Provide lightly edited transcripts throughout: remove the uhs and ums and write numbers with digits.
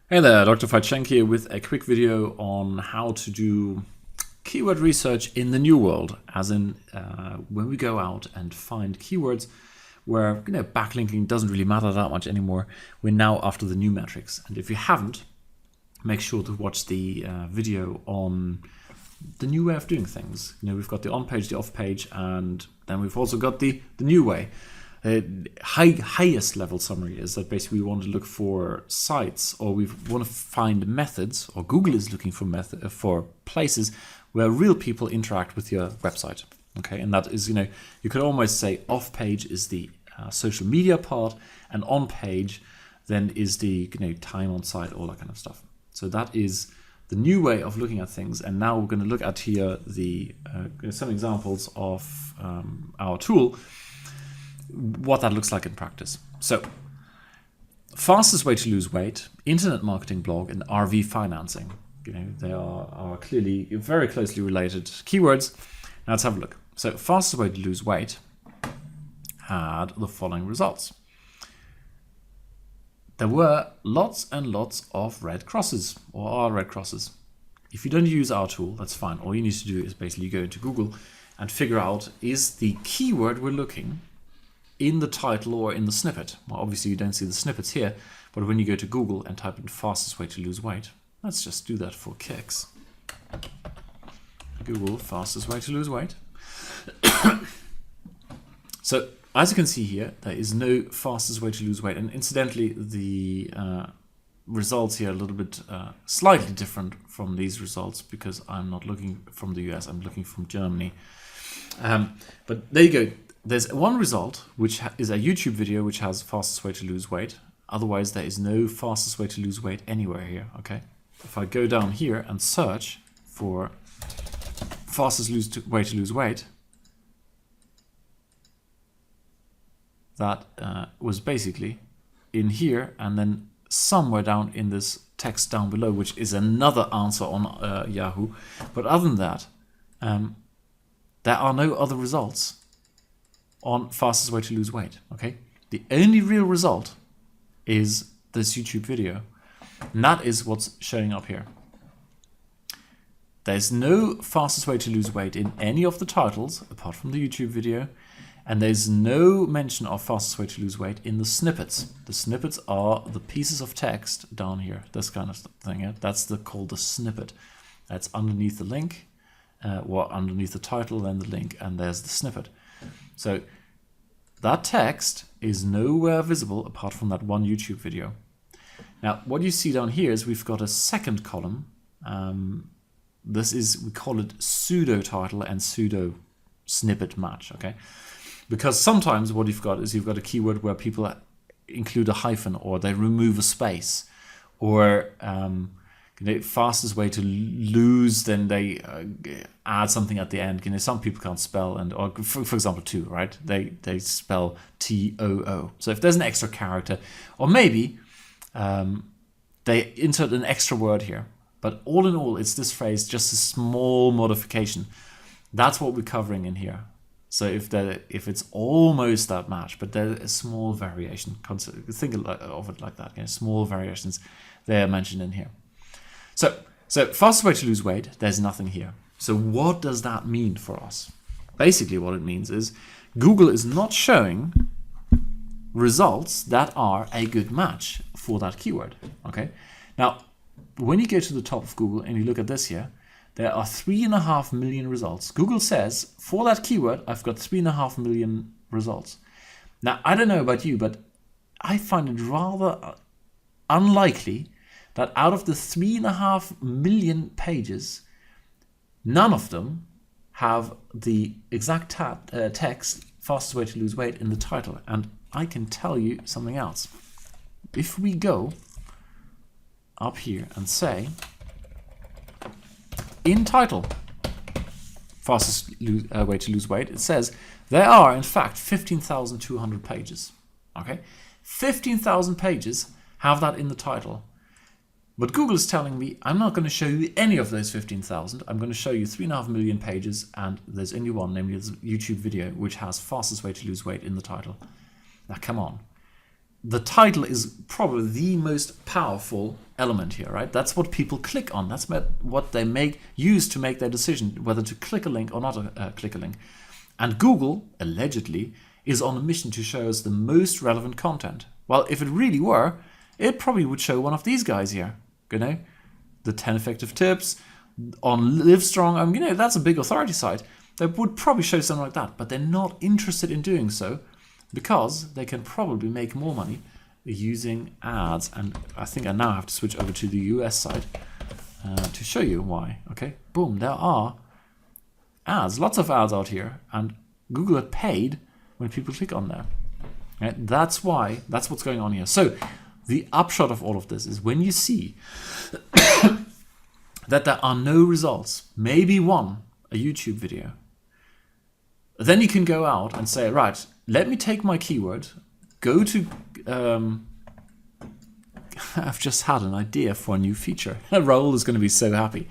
Hey there, Dr. Veit Schenk here with a quick video on how to do keyword research in the new world, as in when we go out and find keywords where backlinking doesn't really matter that much anymore. We're now after the new metrics, and if you haven't, make sure to watch the video on the new way of doing things. We've got the on page, the off page, and then we've also got the new way. Highest level summary is that basically we want to look for sites, or we want to find methods, or Google is looking for places where real people interact with your website. Okay, and that is, you could almost say off page is the social media part, and on page then is the time on site, all that kind of stuff. So that is the new way of looking at things. And now we're going to look at here the some examples of our tool, what that looks like in practice. So, fastest way to lose weight, internet marketing blog, and RV financing. They are clearly very closely related keywords. Now let's have a look. So, fastest way to lose weight had the following results. There were lots and lots of red crosses, or are red crosses. If you don't use our tool, that's fine. All you need to do is basically go into Google and figure out, is the keyword we're looking in the title or in the snippet? Well, obviously you don't see the snippets here, but when you go to Google and type in fastest way to lose weight, let's just do that for kicks. Google fastest way to lose weight. So as you can see here, there is no fastest way to lose weight. And incidentally, the results here are a little bit slightly different from these results, because I'm not looking from the US, I'm looking from Germany. But there you go. There's one result, which is a YouTube video which has fastest way to lose weight. Otherwise, there is no fastest way to lose weight anywhere here, okay? If I go down here and search for fastest way to lose weight, that was basically in here, and then somewhere down in this text down below, which is another answer on Yahoo. But other than that, there are no other results on fastest way to lose weight. Okay, the only real result is this YouTube video, and that is what's showing up here. There's no fastest way to lose weight in any of the titles apart from the YouTube video, and there's no mention of fastest way to lose weight in the snippets. The snippets are the pieces of text down here, this kind of thing. Yeah? That's called the snippet. That's underneath the link, or underneath the title, then the link, and there's the snippet. So that text is nowhere visible apart from that one YouTube video. Now, what you see down here is we've got a second column. This is, we call it pseudo title and pseudo snippet match, okay? Because sometimes what you've got is you've got a keyword where people include a hyphen, or they remove a space, or fastest way to lose, then they add something at the end. Some people can't spell, and or for example too, right? They spell TOO. So if there's an extra character, or maybe they insert an extra word here. But all in all, it's this phrase, just a small modification. That's what we're covering in here. So if it's almost that match, but there's a small variation, think of it like that. Small variations, they're mentioned in here. So fastest way to lose weight, there's nothing here. So what does that mean for us? Basically what it means is Google is not showing results that are a good match for that keyword. Okay. Now, when you go to the top of Google and you look at this here, there are 3.5 million results. Google says for that keyword, I've got 3.5 million results. Now, I don't know about you, but I find it rather unlikely that out of the 3.5 million pages, none of them have the exact text, fastest way to lose weight, in the title. And I can tell you something else. If we go up here and say, in title, fastest way to lose weight, it says there are in fact 15,200 pages. Okay, 15,000 pages have that in the title. But Google is telling me I'm not going to show you any of those 15,000. I'm going to show you 3.5 million pages, and there's only one, namely this YouTube video, which has fastest way to lose weight in the title. Now, come on. the title is probably the most powerful element here, right? That's what people click on. That's what they use to make their decision whether to click a link or not click a link. And Google, allegedly, is on a mission to show us the most relevant content. Well, if it really were, it probably would show one of these guys here, you know, the 10 effective tips on Livestrong. I mean, you know, that's a big authority site. They would probably show something like that, but they're not interested in doing so because they can probably make more money using ads. And I think I now have to switch over to the US side to show you why. Okay, boom, there are ads, lots of ads out here, and Google had paid when people click on there. Right? That's what's going on here. So the upshot of all of this is when you see that there are no results, maybe one, a YouTube video, then you can go out and say, right, let me take my keyword, go to, I've just had an idea for a new feature. Raoul is going to be so happy.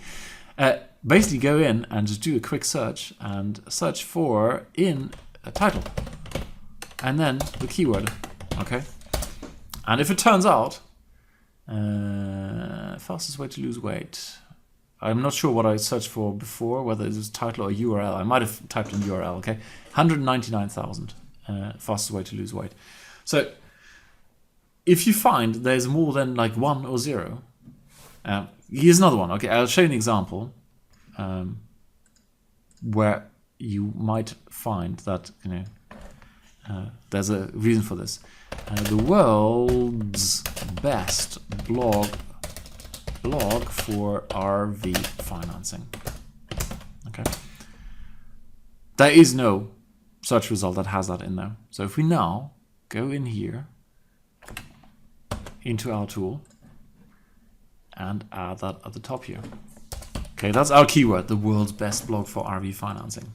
Basically go in and just do a quick search and search for in a title and then the keyword, okay? And if it turns out, fastest way to lose weight, I'm not sure what I searched for before, whether it was title or URL. I might have typed in URL, okay? 199,000, fastest way to lose weight. So if you find there's more than like 1 or 0, here's another one, okay? I'll show you an example where you might find that, you know, there's a reason for this. The world's best blog for RV financing. Okay, there is no search result that has that in there. So if we now go in here into our tool and add that at the top here. Okay, that's our keyword, the world's best blog for RV financing.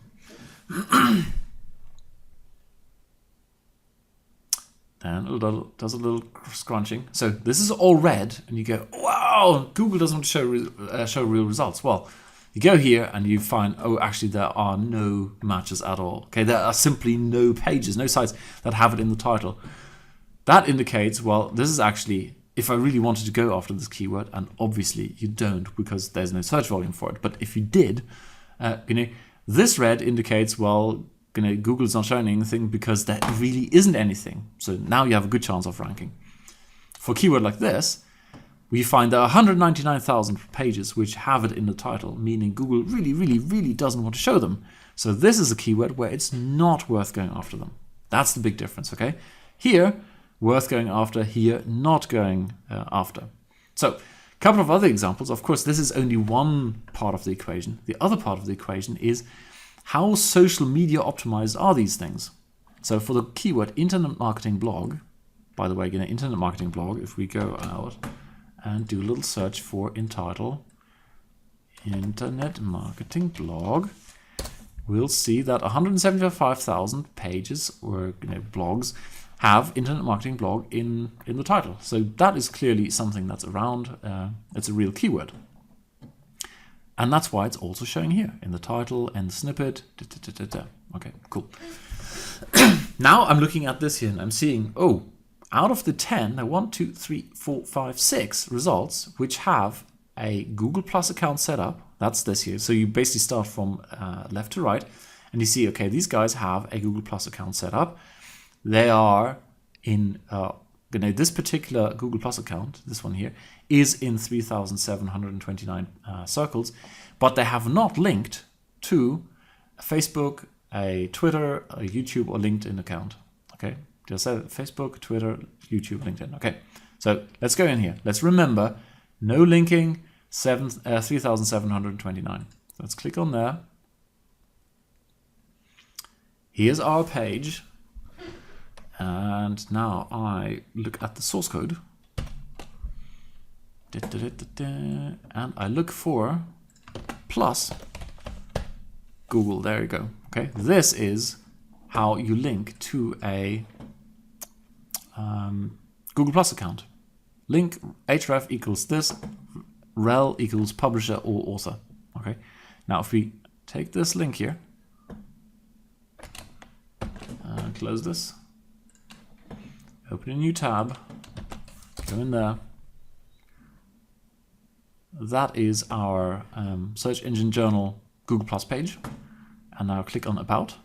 Then it does a little scrunching. So this is all red, and you go, wow, Google doesn't want to show real results. Well, you go here and you find, oh, actually there are no matches at all. Okay, there are simply no pages, no sites that have it in the title. That indicates, well, this is actually, if I really wanted to go after this keyword, and obviously you don't because there's no search volume for it. But if you did, you know, this red indicates, well, you know, Google's not showing anything because there really isn't anything. So now you have a good chance of ranking. For a keyword like this, we find there are 199,000 pages which have it in the title, meaning Google really doesn't want to show them. So this is a keyword where it's not worth going after them. That's the big difference, okay? Here, worth going after, here, not going after. So, a couple of other examples. Of course, this is only one part of the equation. The other part of the equation is how social media optimized are these things? So for the keyword internet marketing blog, by the way, you know, internet marketing blog, if we go out and do a little search for in title, internet marketing blog, we'll see that 175,000 pages or, you know, blogs have internet marketing blog in the title. So that is clearly something that's around. It's a real keyword. And that's why it's also showing here in the title and the snippet. Okay, cool. Now I'm looking at this here and I'm seeing, oh, out of the 10, there are 1, 2, 3, 4, 5, 6 results which have a Google Plus account set up. That's this here. So you basically start from left to right and you see, okay, these guys have a Google Plus account set up. They are in this particular Google Plus account, this one here, is in 3,729 circles, but they have not linked to a Facebook, a Twitter, a YouTube, or LinkedIn account. Okay, just say Facebook, Twitter, YouTube, LinkedIn. Okay, so let's go in here. Let's remember, no linking, 3,729. Let's click on there. Here's our page. And now I look at the source code. And I look for plus Google. There you go. Okay, this is how you link to a Google Plus account. Link href equals this, rel equals publisher or author. Okay, now if we take this link here and close this, Open a new tab, go in there. That is our search engine journal Google Plus page. And now click on About.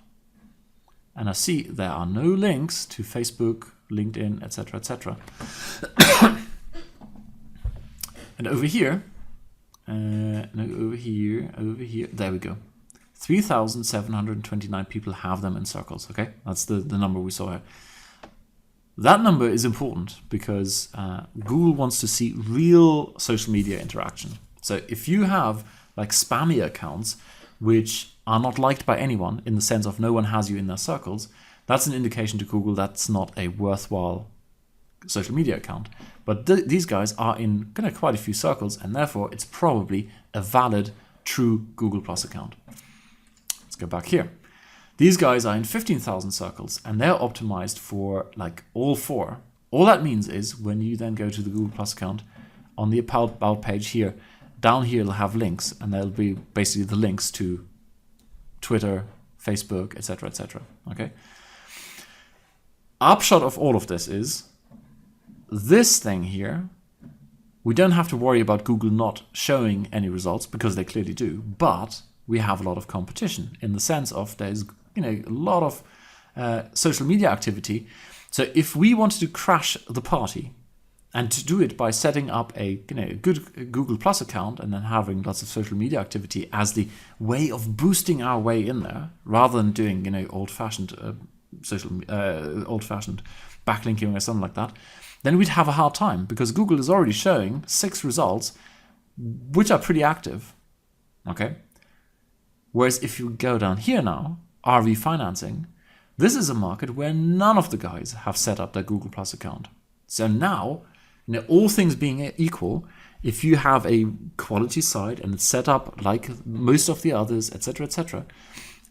And I see there are no links to Facebook, LinkedIn, etc., etc. And over here, over here, there we go. 3,729 people have them in circles, okay? That's the number we saw here. That number is important because Google wants to see real social media interaction. So if you have like spammy accounts, which are not liked by anyone in the sense of no one has you in their circles, that's an indication to Google that's not a worthwhile social media account. But these guys are in quite a few circles, and therefore it's probably a valid, true Google Plus account. Let's go back here. These guys are in 15,000 circles, and they're optimized for like all four. All that means is when you then go to the Google Plus account, on the About page here, down here it'll have links, and there'll be basically the links to Twitter, Facebook, etc., etc. Okay. Upshot of all of this is this thing here. We don't have to worry about Google not showing any results because they clearly do, but we have a lot of competition in the sense of there's a lot of social media activity. So if we wanted to crash the party, and to do it by setting up a good Google Plus account and then having lots of social media activity as the way of boosting our way in there, rather than doing old-fashioned old-fashioned backlinking or something like that, then we'd have a hard time because Google is already showing 6 results, which are pretty active. Okay. Whereas if you go down here now, RV financing, this is a market where none of the guys have set up their Google Plus account. So now, all things being equal, if you have a quality site and it's set up like most of the others, etc., etc.,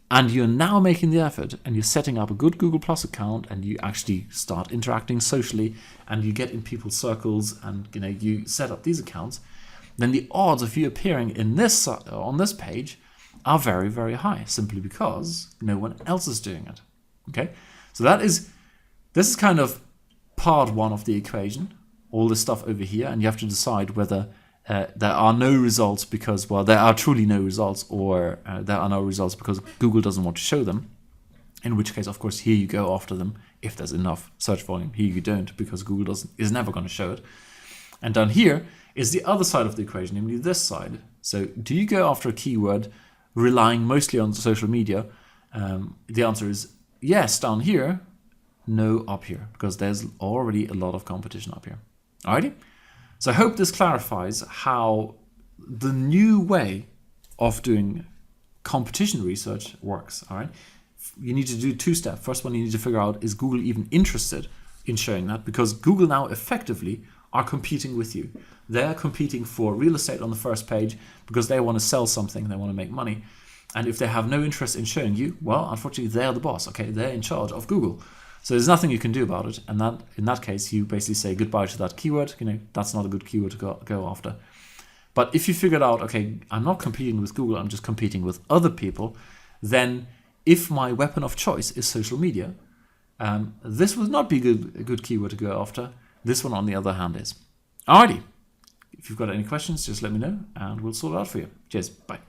and you're now making the effort and you're setting up a good Google Plus account and you actually start interacting socially and you get in people's circles and you set up these accounts, then the odds of you appearing in this on this page are very, very high, simply because no one else is doing it. Okay, so this is kind of part one of the equation, all this stuff over here, and you have to decide whether there are no results because, well, there are truly no results, or there are no results because Google doesn't want to show them, in which case, of course, here you go after them if there's enough search volume. Here you don't, because Google is never going to show it. And down here is the other side of the equation, namely this side. So do you go after a keyword relying mostly on social media? The answer is yes down here, no up here, because there's already a lot of competition up here. Alrighty? So I hope this clarifies how the new way of doing competition research works. All right? You need to do 2 steps. First one, you need to figure out, is Google even interested in showing that? Because Google now effectively are competing with you. They're competing for real estate on the first page because they want to sell something, they want to make money. And if they have no interest in showing you, well, unfortunately, they're the boss. Okay, they're in charge of Google. So there's nothing you can do about it. And that, in that case, you basically say goodbye to that keyword. That's not a good keyword to go after. But if you figured out, okay, I'm not competing with Google, I'm just competing with other people, then if my weapon of choice is social media, this would not be a good keyword to go after. This one, on the other hand, is. Alrighty. If you've got any questions, just let me know and we'll sort it out for you. Cheers. Bye.